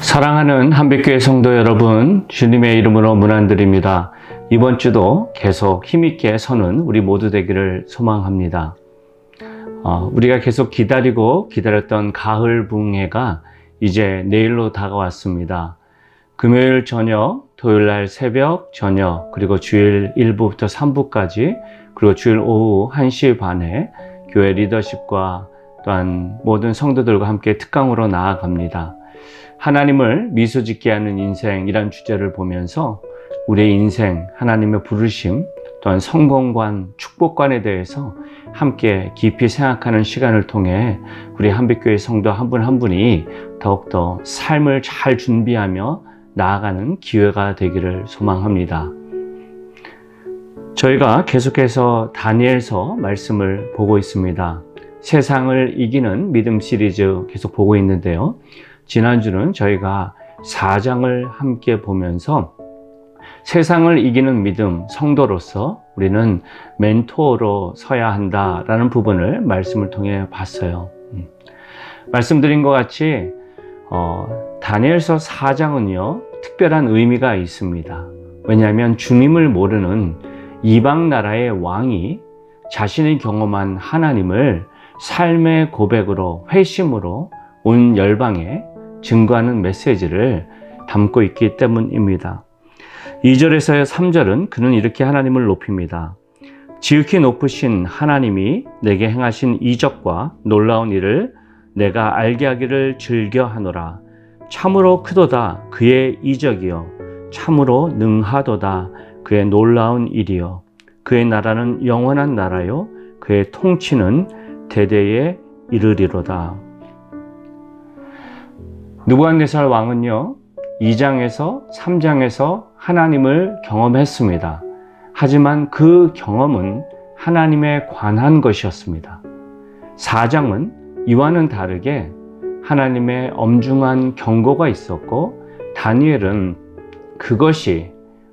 사랑하는 한빛교회 성도 여러분, 주님의 이름으로 문안드립니다. 이번 주도 계속 힘있게 서는 우리 모두 되기를 소망합니다. 우리가 계속 기다렸던 가을 붕해가 이제 내일로 다가왔습니다. 금요일 저녁, 토요일 날 새벽, 저녁, 그리고 주일 1부부터 3부까지, 그리고 주일 오후 1시 반에 교회 리더십과 또한 모든 성도들과 함께 특강으로 나아갑니다. 하나님을 미소짓게 하는 인생이란 주제를 보면서 우리의 인생, 하나님의 부르심, 또한 성공관, 축복관에 대해서 함께 깊이 생각하는 시간을 통해 우리 한빛교회 성도 한 분 한 분이 더욱더 삶을 잘 준비하며 나아가는 기회가 되기를 소망합니다. 저희가 계속해서 다니엘서 말씀을 보고 있습니다. 세상을 이기는 믿음 시리즈 계속 보고 있는데요. 지난주는 저희가 4장을 함께 보면서 세상을 이기는 믿음, 성도로서 우리는 멘토로 서야 한다라는 부분을 말씀을 통해 봤어요. 말씀드린 것 같이 다니엘서 4장은요 특별한 의미가 있습니다. 왜냐하면 주님을 모르는 이방 나라의 왕이 자신이 경험한 하나님을 삶의 고백으로, 회심으로 온 열방에 증거하는 메시지를 담고 있기 때문입니다. 2절에서 3절은 그는 이렇게 하나님을 높입니다. 지극히 높으신 하나님이 내게 행하신 이적과 놀라운 일을 내가 알게 하기를 즐겨하노라. 참으로 크도다 그의 이적이요 참으로 능하도다 그의 놀라운 일이요 그의 나라는 영원한 나라요 그의 통치는 대대에 이르리로다. 느부갓네살 왕은요 2장에서 3장에서 하나님을 경험했습니다. 하지만 그 경험은 하나님에 관한 것이었습니다. 4장은 이와는 다르게 하나님의 엄중한 경고가 있었고 다니엘은 그것이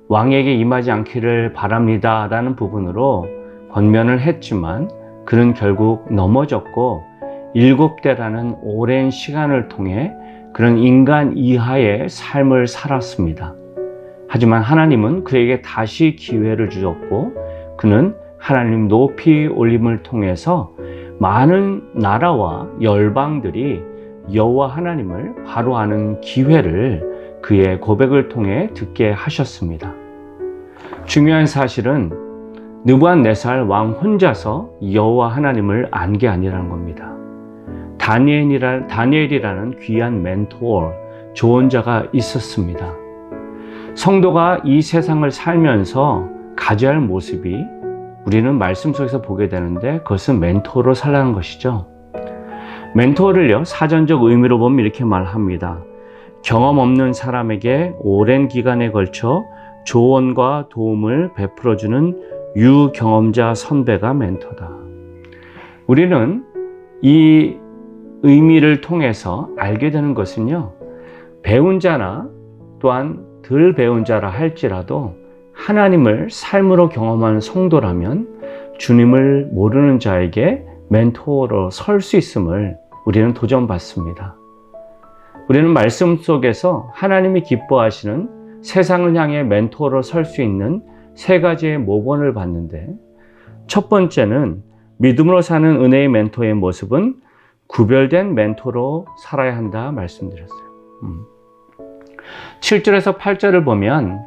왕에게 임하지 않기를 바랍니다 라는 부분으로 권면을 했지만 그는 결국 넘어졌고 7대라는 오랜 시간을 통해 그런 인간 이하의 삶을 살았습니다. 하지만 하나님은 그에게 다시 기회를 주셨고 그는 하나님 높이 올림을 통해서 많은 나라와 열방들이 여호와 하나님을 바로 아는 기회를 그의 고백을 통해 듣게 하셨습니다. 중요한 사실은 느부갓네살 왕 혼자서 여호와 하나님을 안 게 아니라는 겁니다. 다니엘이라는 귀한 멘토, 조언자가 있었습니다. 성도가 이 세상을 살면서 가져야 할 모습이 우리는 말씀 속에서 보게 되는데 그것은 멘토로 살라는 것이죠. 멘토를요 사전적 의미로 보면 이렇게 말합니다. 경험 없는 사람에게 오랜 기간에 걸쳐 조언과 도움을 베풀어주는 유경험자 선배가 멘토다. 우리는 이 의미를 통해서 알게 되는 것은요 배운 자나 또한 덜 배운 자라 할지라도 하나님을 삶으로 경험하는 성도라면 주님을 모르는 자에게 멘토로 설 수 있음을 우리는 도전받습니다. 우리는 말씀 속에서 하나님이 기뻐하시는 세상을 향해 멘토로 설 수 있는 3가지의 모범을 봤는데 첫 번째는 믿음으로 사는 은혜의 멘토의 모습은 구별된 멘토로 살아야 한다 말씀드렸어요. 7절에서 8절을 보면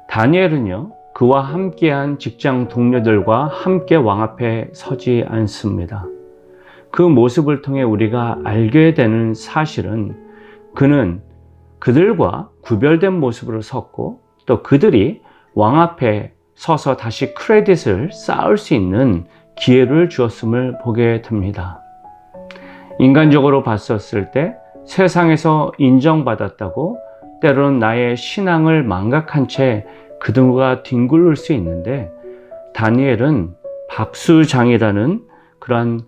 다니엘은요 그와 함께한 직장 동료들과 함께 왕 앞에 서지 않습니다. 그 모습을 통해 우리가 알게 되는 사실은 그는 그들과 구별된 모습으로 섰고 또 그들이 왕 앞에 서서 다시 크레딧을 쌓을 수 있는 기회를 주었음을 보게 됩니다. 인간적으로 봤었을 때 세상에서 인정받았다고 때로는 나의 신앙을 망각한 채 그들과 뒹굴을 수 있는데 다니엘은 박수장이라는 그러한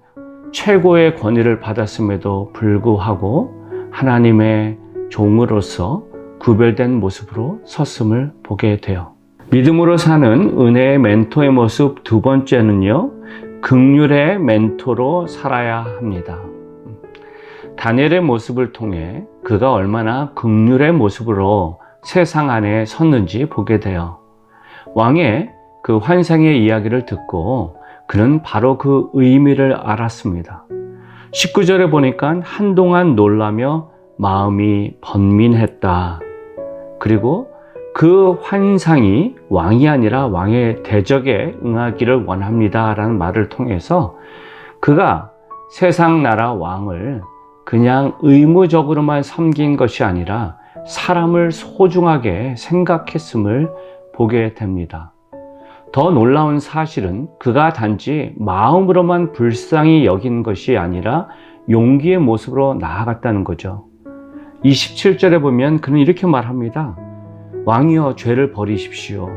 최고의 권위를 받았음에도 불구하고 하나님의 종으로서 구별된 모습으로 섰음을 보게 돼요. 믿음으로 사는 은혜의 멘토의 모습 두 번째는요, 긍휼의 멘토로 살아야 합니다. 다니엘의 모습을 통해 그가 얼마나 긍휼의 모습으로 세상 안에 섰는지 보게 돼요. 왕의 그 환상의 이야기를 듣고 그는 바로 그 의미를 알았습니다. 19절에 보니까 한동안 놀라며 마음이 번민했다. 그리고 그 환상이 왕이 아니라 왕의 대적에 응하기를 원합니다 라는 말을 통해서 그가 세상 나라 왕을 그냥 의무적으로만 섬긴 것이 아니라 사람을 소중하게 생각했음을 보게 됩니다. 더 놀라운 사실은 그가 단지 마음으로만 불쌍히 여긴 것이 아니라 용기의 모습으로 나아갔다는 거죠. 27절에 보면 그는 이렇게 말합니다. 왕이여 죄를 버리십시오.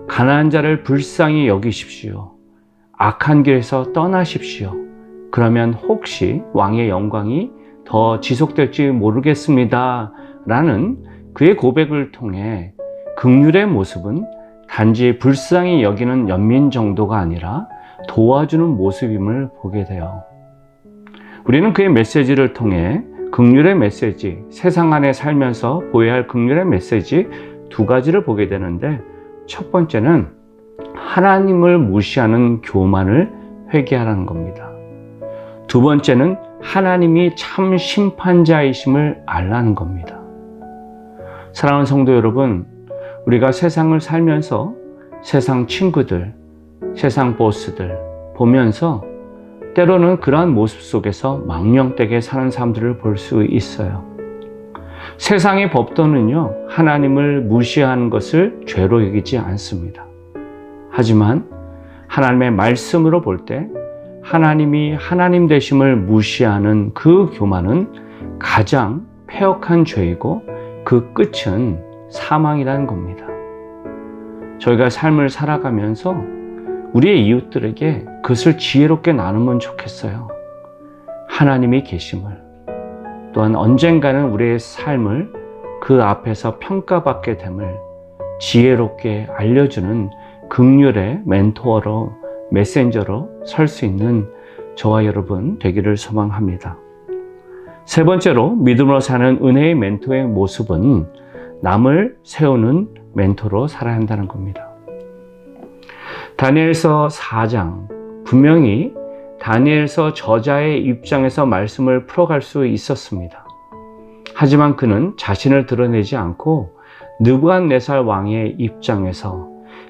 가난한 자를 불쌍히 여기십시오. 악한 길에서 떠나십시오. 그러면 혹시 왕의 영광이 더 지속될지 모르겠습니다. 라는 그의 고백을 통해 긍휼의 모습은 단지 불쌍히 여기는 연민 정도가 아니라 도와주는 모습임을 보게 돼요. 우리는 그의 메시지를 통해 긍휼의 메시지, 세상 안에 살면서 보여야 할 긍휼의 메시지 두 가지를 보게 되는데, 첫 번째는 하나님을 무시하는 교만을 회개하라는 겁니다. 두 번째는 하나님이 참 심판자이심을 알라는 겁니다. 사랑하는 성도 여러분, 우리가 세상을 살면서 세상 친구들, 세상 보스들 보면서 때로는 그러한 모습 속에서 망령되게 사는 사람들을 볼 수 있어요. 세상의 법도는요, 하나님을 무시하는 것을 죄로 여기지 않습니다. 하지만 하나님의 말씀으로 볼 때 하나님이 하나님 되심을 무시하는 그 교만은 가장 패역한 죄이고 그 끝은 사망이라는 겁니다. 저희가 삶을 살아가면서 우리의 이웃들에게 그것을 지혜롭게 나누면 좋겠어요. 하나님이 계심을, 또한 언젠가는 우리의 삶을 그 앞에서 평가받게 됨을 지혜롭게 알려주는 긍휼의 멘토로, 메신저로 설 수 있는 저와 여러분 되기를 소망합니다. 세 번째로 믿음으로 사는 은혜의 멘토의 모습은 남을 세우는 멘토로 살아야 한다는 겁니다. 다니엘서 4장, 분명히 다니엘서 저자의 입장에서 말씀을 풀어갈 수 있었습니다. 하지만 그는 자신을 드러내지 않고 느부갓네살 왕의 입장에서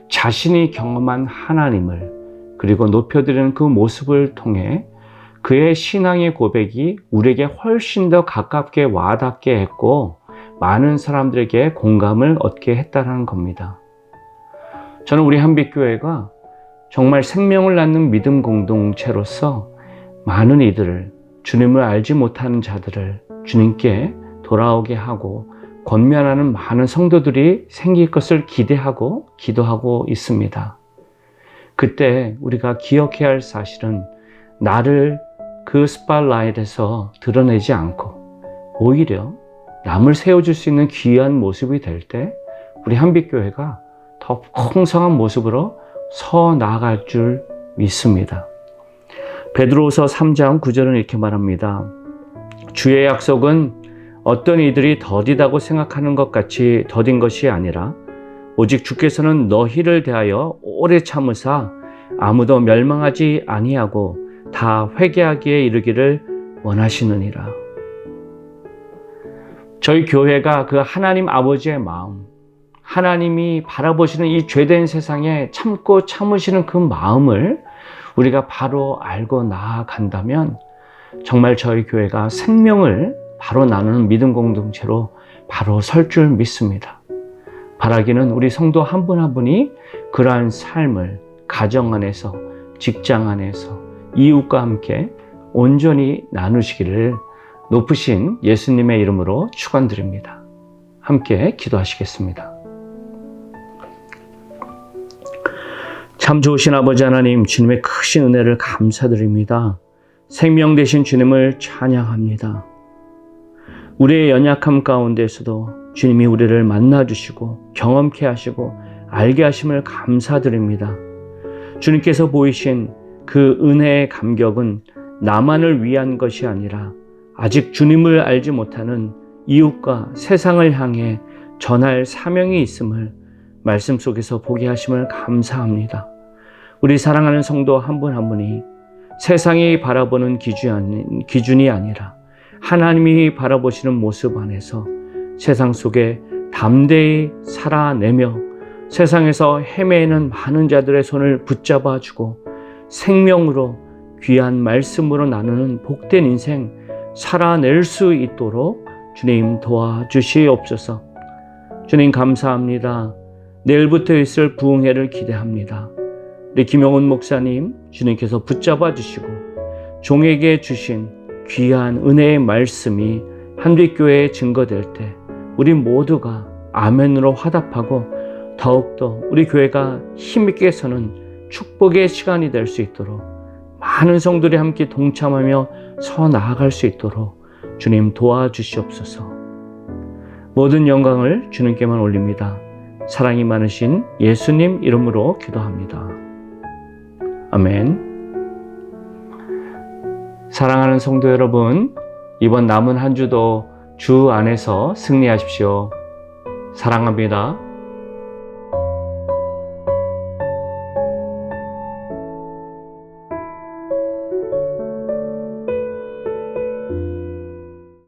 자신이 경험한 하나님을, 그리고 높여드리는 그 모습을 통해 그의 신앙의 고백이 우리에게 훨씬 더 가깝게 와닿게 했고 많은 사람들에게 공감을 얻게 했다는 겁니다. 저는 우리 한빛교회가 정말 생명을 낳는 믿음 공동체로서 많은 이들을, 주님을 알지 못하는 자들을 주님께 돌아오게 하고 권면하는 많은 성도들이 생길 것을 기대하고 기도하고 있습니다. 그때 우리가 기억해야 할 사실은 나를 그 스팟라이트에서 드러내지 않고 오히려 남을 세워줄 수 있는 귀한 모습이 될 때 우리 한빛교회가 더 풍성한 모습으로 서 나아갈 줄 믿습니다. 베드로후서 3장 9절은 이렇게 말합니다. 주의 약속은 어떤 이들이 더디다고 생각하는 것 같이 더딘 것이 아니라 오직 주께서는 너희를 대하여 오래 참으사 아무도 멸망하지 아니하고 다 회개하기에 이르기를 원하시느니라. 저희 교회가 그 하나님 아버지의 마음, 하나님이 바라보시는 이 죄된 세상에 참고 참으시는 그 마음을 우리가 바로 알고 나아간다면 정말 저희 교회가 생명을 바로 나누는 믿음 공동체로 바로 설 줄 믿습니다. 바라기는 우리 성도 한 분 한 분이 그러한 삶을 가정 안에서, 직장 안에서, 이웃과 함께 온전히 나누시기를 높으신 예수님의 이름으로 축원드립니다. 함께 기도하시겠습니다. 참 좋으신 아버지 하나님, 주님의 크신 은혜를 감사드립니다. 생명 되신 주님을 찬양합니다. 우리의 연약함 가운데서도 주님이 우리를 만나주시고 경험케 하시고 알게 하심을 감사드립니다. 주님께서 보이신 그 은혜의 감격은 나만을 위한 것이 아니라 아직 주님을 알지 못하는 이웃과 세상을 향해 전할 사명이 있음을 말씀 속에서 보게 하심을 감사합니다. 우리 사랑하는 성도 한 분 한 분이 세상이 바라보는 기준이 아니라 하나님이 바라보시는 모습 안에서 세상 속에 담대히 살아내며 세상에서 헤매는 많은 자들의 손을 붙잡아주고 생명으로 귀한 말씀으로 나누는 복된 인생 살아낼 수 있도록 주님 도와주시옵소서. 주님 감사합니다. 내일부터 있을 부흥회를 기대합니다. 우리 김영훈 목사님 주님께서 붙잡아 주시고 종에게 주신 귀한 은혜의 말씀이 한빛교회에 증거될 때 우리 모두가 아멘으로 화답하고 더욱더 우리 교회가 힘있게 서는 축복의 시간이 될 수 있도록 많은 성도들이 함께 동참하며 서 나아갈 수 있도록 주님 도와주시옵소서. 모든 영광을 주님께만 올립니다. 사랑이 많으신 예수님 이름으로 기도합니다. 아멘. 사랑하는 성도 여러분, 이번 남은 한 주도 주 안에서 승리하십시오. 사랑합니다.